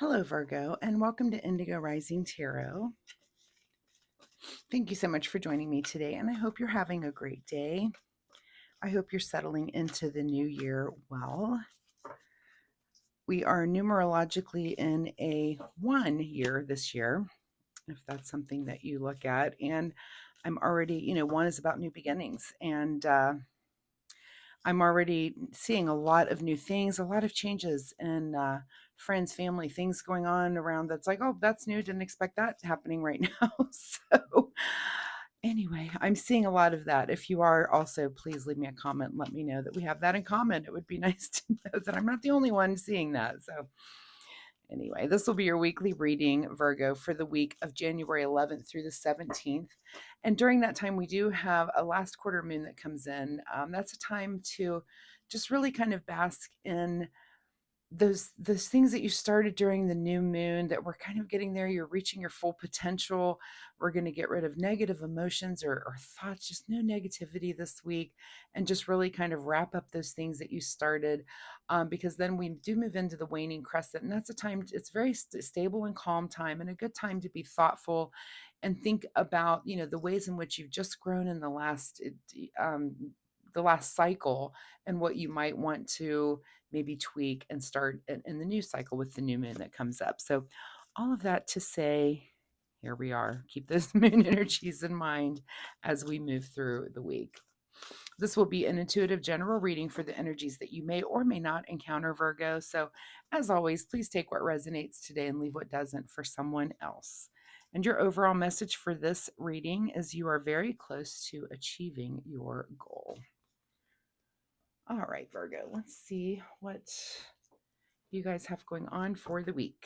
Hello, Virgo, and welcome to Indigo Rising Tarot. Thank you so much for joining me today, and I hope you're having a great day. I hope you're settling into the new year well. We are numerologically in a 1 year this year, if that's something that you look at. And I'm already, 1 is about new beginnings. And I'm already seeing a lot of new things, a lot of changes in friends, family, things going on around that's like, oh, that's new. Didn't expect that happening right now. So, anyway, I'm seeing a lot of that. If you are also, please leave me a comment and let me know that we have that in common. It would be nice to know that I'm not the only one seeing that. So, anyway, this will be your weekly reading, Virgo, for the week of January 11th through the 17th. And during that time, we do have a last quarter moon that comes in. That's a time to just really kind of bask in those things that you started during the new moon that we're kind of getting there. You're reaching your full potential. We're going to get rid of negative emotions or thoughts, just no negativity this week, and just really kind of wrap up those things that you started, because then we do move into the waning crescent, and that's a time, it's very stable and calm time, and a good time to be thoughtful and think about the ways in which you've just grown in um, the last cycle, and what you might want to maybe tweak and start in the new cycle with the new moon that comes up. So, all of that to say, here we are. Keep those moon energies in mind as we move through the week. This will be an intuitive general reading for the energies that you may or may not encounter, Virgo. So, as always, please take what resonates today and leave what doesn't for someone else. And your overall message for this reading is you are very close to achieving your goal. All right, Virgo, let's see what you guys have going on for the week.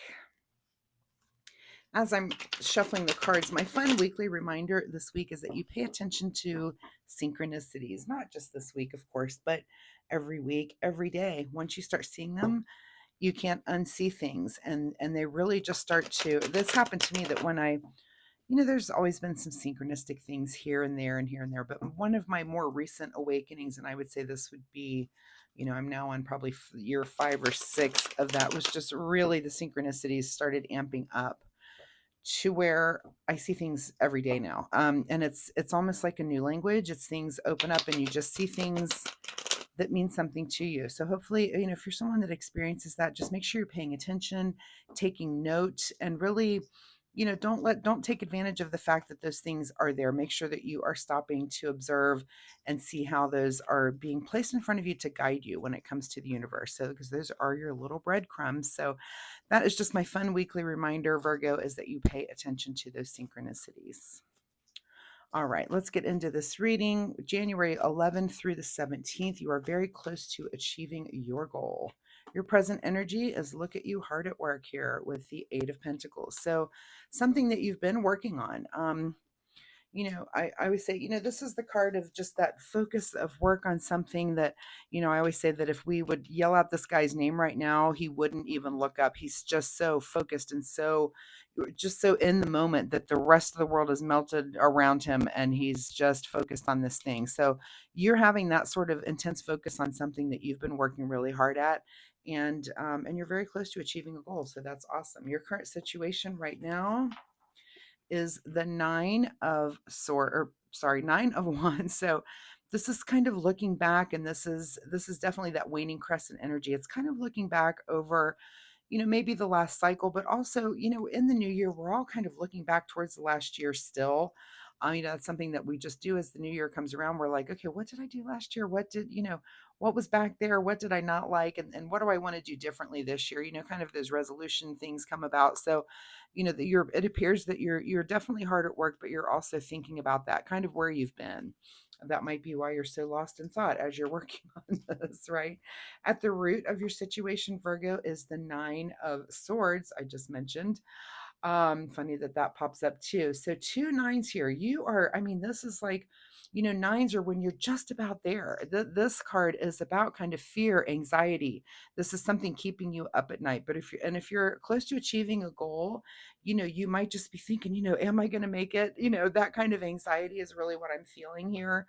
As I'm shuffling the cards, my fun weekly reminder this week is that you pay attention to synchronicities, not just this week, of course, but every week, every day. Once you start seeing them, you can't unsee things. And they really just start to, this happened to me that when there's always been some synchronistic things here and there and here and there, but one of my more recent awakenings, and I would say this would be, I'm now on probably year 5 or 6 of that, was just really the synchronicities started amping up to where I see things every day now. And it's almost like a new language. It's things open up and you just see things that mean something to you. So hopefully, if you're someone that experiences that, just make sure you're paying attention, taking note, and really, don't take advantage of the fact that those things are there. Make sure that you are stopping to observe and see how those are being placed in front of you to guide you when it comes to the universe. So, because those are your little breadcrumbs. So that is just my fun weekly reminder, Virgo, is that you pay attention to those synchronicities. All right, let's get into this reading. January 11th through the 17th, you are very close to achieving your goal. Your present energy is look at you hard at work here with the Eight of Pentacles. So, something that you've been working on. I always say, this is the card of just that focus of work on something that, I always say that if we would yell out this guy's name right now, he wouldn't even look up. He's just so focused and just so in the moment that the rest of the world is melted around him and he's just focused on this thing. So you're having that sort of intense focus on something that you've been working really hard at. And you're very close to achieving a goal. So that's awesome. Your current situation right now is the nine of wands. So this is kind of looking back, and this is definitely that waning crescent energy. It's kind of looking back over, maybe the last cycle, but also, in the new year, we're all kind of looking back towards the last year still. That's something that we just do as the new year comes around. We're like, okay, what did I do last year? What was back there? What did I not like? And what do I want to do differently this year? Kind of those resolution things come about. So, it appears that you're definitely hard at work, but you're also thinking about that kind of where you've been. That might be why you're so lost in thought as you're working on this, right? At the root of your situation, Virgo, is the Nine of Swords I just mentioned. Funny that that pops up too. So two nines here. This is like, nines are when you're just about there. This card is about kind of fear, anxiety. This is something keeping you up at night. But if you're close to achieving a goal, you might just be thinking, am I going to make it? That kind of anxiety is really what I'm feeling here.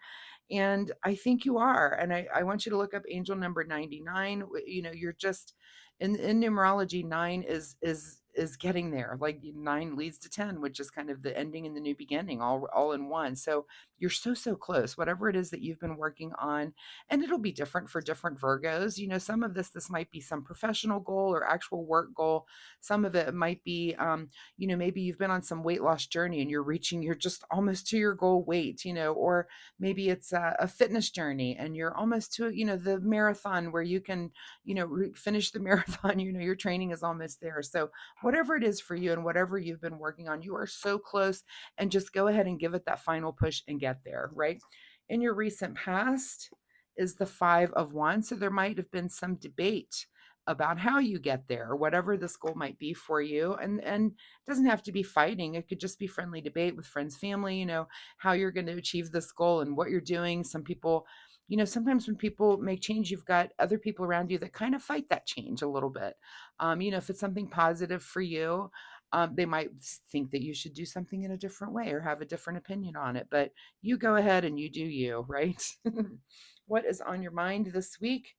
And I think you are. And I want you to look up angel number 99. You're just, In numerology, 9 is getting there. Like 9 leads to 10, which is kind of the ending and the new beginning, all in one. So you're so close. Whatever it is that you've been working on, and it'll be different for different Virgos. Some of this might be some professional goal or actual work goal. Some of it might be, maybe you've been on some weight loss journey and you're just almost to your goal weight, or maybe it's a fitness journey and you're almost to, the marathon where you can, finish the marathon. Your training is almost there. So whatever it is for you and whatever you've been working on, you are so close, and just go ahead and give it that final push and get there, right? In your recent past is the 5 of Wands. So there might have been some debate about how you get there, whatever this goal might be for you. And it doesn't have to be fighting. It could just be friendly debate with friends, family, how you're going to achieve this goal and what you're doing. Some people, sometimes when people make change, you've got other people around you that kind of fight that change a little bit. If it's something positive for you, they might think that you should do something in a different way or have a different opinion on it. But you go ahead and you do you, right? What is on your mind this week?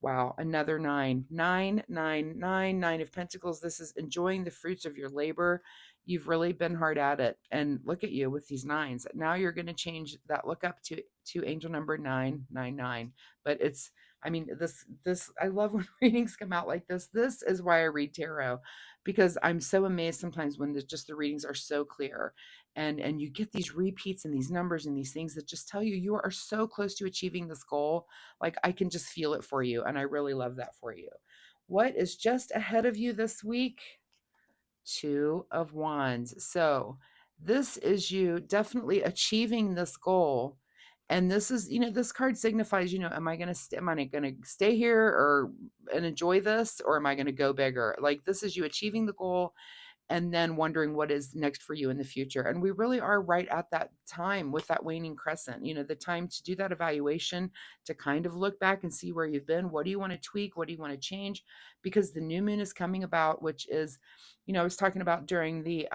Wow, another nine. Nine, nine, nine, 9 of Pentacles. This is enjoying the fruits of your labor. You've really been hard at it. And look at you with these nines. Now you're going to change that look up to angel number 999. But this I love when readings come out like this. This is why I read tarot, because I'm so amazed sometimes when the readings are so clear, and you get these repeats and these numbers and these things that just tell you are so close to achieving this goal. Like I can just feel it for you, and I really love that for you. What is just ahead of you this week? 2 of Wands. So this is you definitely achieving this goal. And this is, this card signifies, am I going to, am I going to stay here and enjoy this, or am I going to go bigger? Like this is you achieving the goal and then wondering what is next for you in the future. And we really are right at that time with that waning crescent, the time to do that evaluation, to kind of look back and see where you've been. What do you want to tweak? What do you want to change? Because the new moon is coming about, which is, I was talking about during the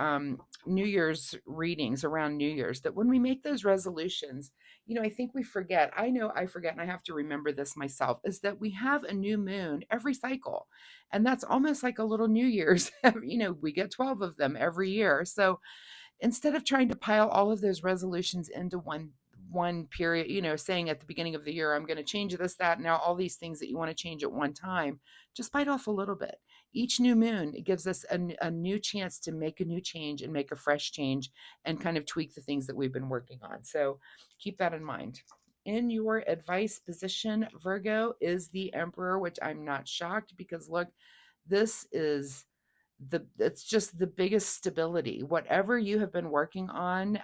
New Year's readings around New Year's, that when we make those resolutions, I think we forget. I know I forget, and I have to remember this myself, is that we have a new moon every cycle. And that's almost like a little New Year's. We get 12 of them every year. So instead of trying to pile all of those resolutions into one period, saying at the beginning of the year, I'm going to change this, that, now all these things that you want to change at one time, just bite off a little bit. Each new moon, it gives us a new chance to make a new change and make a fresh change and kind of tweak the things that we've been working on. So keep that in mind. In your advice position, Virgo, is the Emperor, which I'm not shocked, because look, this is it's just the biggest stability. Whatever you have been working on,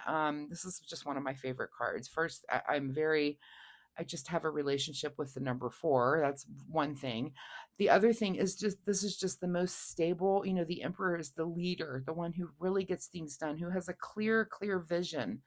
this is just one of my favorite cards. First, I just have a relationship with the number 4. That's one thing. The other thing is just, this is just the most stable. The Emperor is the leader, the one who really gets things done, who has a clear vision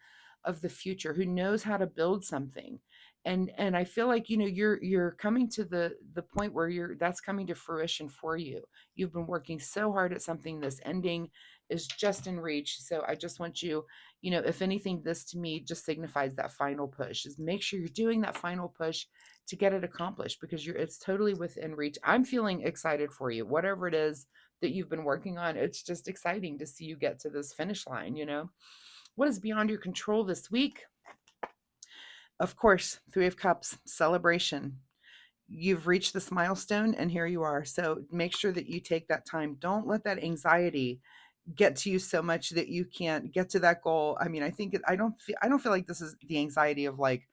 of the future, who knows how to build something. And I feel like, you're coming to the point where that's coming to fruition for you. You've been working so hard at something. This ending is just in reach. So I just want you, if anything, this to me just signifies that final push. Is make sure you're doing that final push to get it accomplished, because it's totally within reach. I'm feeling excited for you. Whatever it is that you've been working on, it's just exciting to see you get to this finish line. What is beyond your control this week? Of course, 3 of Cups, celebration. You've reached this milestone and here you are. So make sure that you take that time. Don't let that anxiety get to you so much that you can't get to that goal. I mean, I don't feel like this is the anxiety of like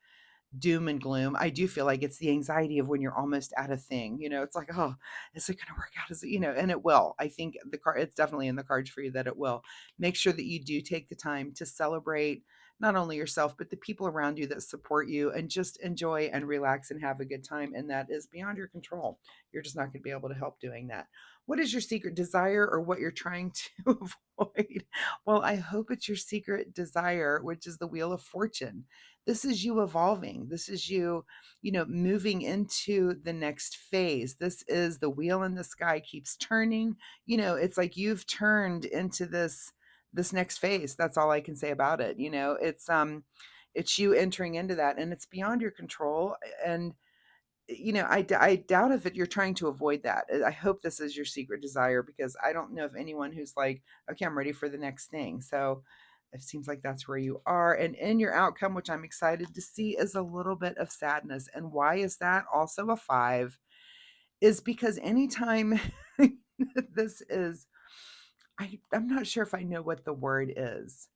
doom and gloom. I do feel like it's the anxiety of when you're almost at a thing. It's like, oh, is it going to work out? Is it, and it will. I think it's definitely in the cards for you that it will. Make sure that you do take the time to celebrate not only yourself, but the people around you that support you, and just enjoy and relax and have a good time. And that is beyond your control. You're just not going to be able to help doing that. What is your secret desire, or what you're trying to avoid? Well, I hope it's your secret desire, which is the Wheel of Fortune. This is you evolving. This is you, moving into the next phase. This is the wheel in the sky keeps turning. It's like you've turned into this next phase. That's all I can say about it. It's you entering into that, and it's beyond your control. And I doubt if you're trying to avoid that. I hope this is your secret desire, because I don't know of anyone who's like, okay, I'm ready for the next thing. So it seems like that's where you are. And in your outcome, which I'm excited to see, is a little bit of sadness. And why is that also a five? Is because anytime this is, I'm not sure if I know what the word is.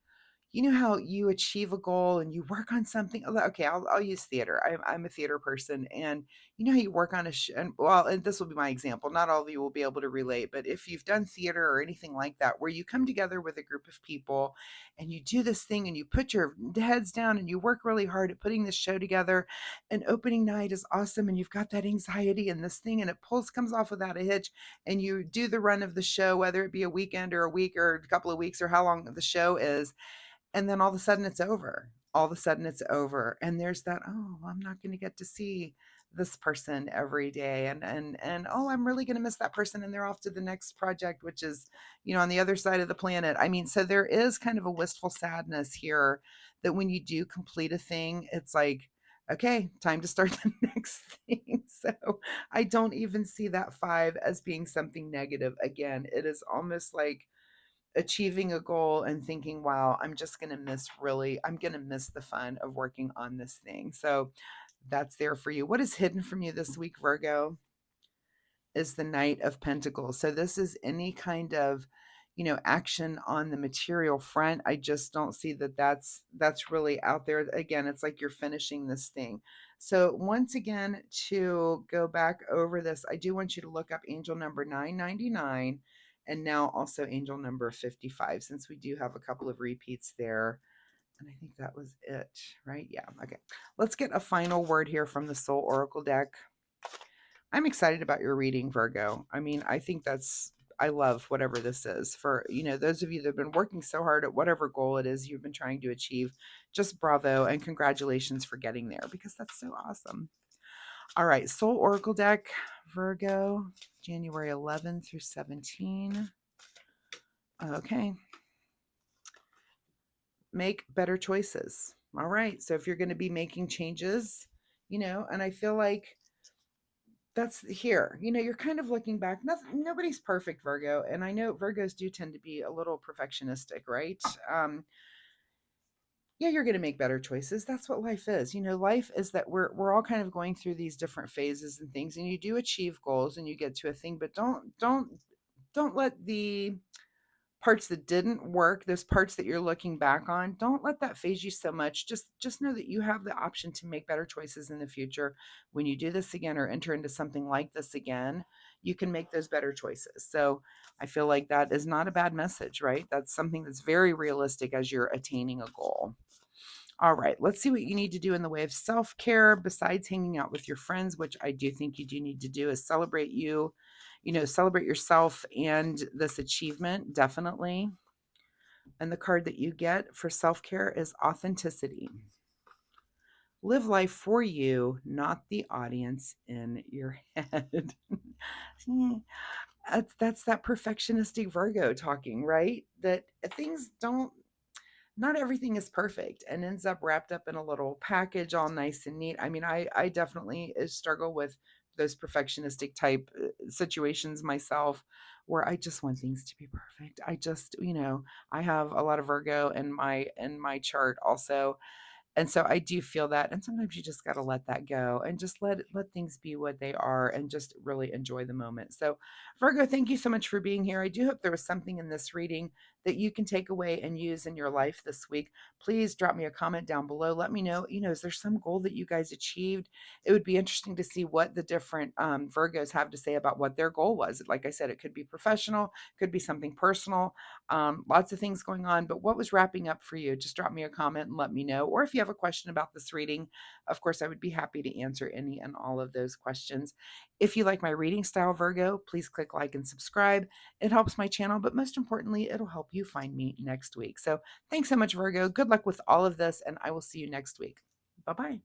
You know how you achieve a goal and you work on something. Okay, I'll use theater. I'm a theater person, and you know how you work on and well, and this will be my example. Not all of you will be able to relate, but if you've done theater or anything like that, where you come together with a group of people and you do this thing and you put your heads down and you work really hard at putting this show together, and opening night is awesome, and you've got that anxiety and this thing, and it comes off without a hitch, and you do the run of the show, whether it be a weekend or a week or a couple of weeks or how long the show is, and then all of a sudden it's over. All of a sudden it's over. And there's that, oh, I'm not going to get to see this person every day. And oh, I'm really going to miss that person. And they're off to the next project, which is, on the other side of the planet. I mean, so there is kind of a wistful sadness here that when you do complete a thing, it's like, okay, time to start the next thing. So I don't even see that five as being something negative. Again, it is almost like achieving a goal and thinking, wow, I'm going to miss the fun of working on this thing. So that's there for you. What is hidden from you this week, Virgo, is the Knight of Pentacles. So this is any kind of, action on the material front. I just don't see that that's really out there. Again, it's like you're finishing this thing. So once again, to go back over this, I do want you to look up angel number 999 and now also angel number 55, since we do have a couple of repeats there. And I think that was it, right? Yeah. Okay. Let's get a final word here from the Soul Oracle deck. I'm excited about your reading, Virgo. I mean, I love whatever this is for, those of you that have been working so hard at whatever goal it is you've been trying to achieve. Just bravo and congratulations for getting there, because that's so awesome. All right, Soul Oracle deck, Virgo, January 11 through 17. Okay. Make better choices. All right. So if you're going to be making changes, and I feel like that's here, you're kind of looking back. Nobody's perfect, Virgo. And I know Virgos do tend to be a little perfectionistic, right? Yeah, you're going to make better choices. That's what life is. Life is that we're all kind of going through these different phases and things, and you do achieve goals and you get to a thing, but don't let the parts that didn't work, those parts that you're looking back on, don't let that phase you so much. Just know that you have the option to make better choices in the future. When you do this again or enter into something like this again, you can make those better choices. So I feel like that is not a bad message, right? That's something that's very realistic as you're attaining a goal. All right, let's see what you need to do in the way of self-care besides hanging out with your friends, which I do think you do need to do, is celebrate celebrate yourself and this achievement, definitely. And the card that you get for self-care is authenticity. Live life for you, not the audience in your head. That's that perfectionistic Virgo talking, right? That things don't not everything is perfect and ends up wrapped up in a little package all nice and neat. I mean, I definitely struggle with those perfectionistic type situations myself, where I just want things to be perfect. I just, I have a lot of Virgo in my chart also, and so I do feel that, and sometimes you just got to let that go and just let things be what they are and just really enjoy the moment. So Virgo, thank you so much for being here. I do hope there was something in this reading that you can take away and use in your life this week. Please drop me a comment down below. Let me know, is there some goal that you guys achieved? It would be interesting to see what the different Virgos have to say about what their goal was. Like I said, it could be professional, could be something personal, lots of things going on, but what was wrapping up for you? Just drop me a comment and let me know. Or if you have a question about this reading, of course, I would be happy to answer any and all of those questions. If you like my reading style, Virgo, please click like and subscribe. It helps my channel, but most importantly, it'll help you find me next week. So thanks so much, Virgo. Good luck with all of this, and I will see you next week. Bye-bye.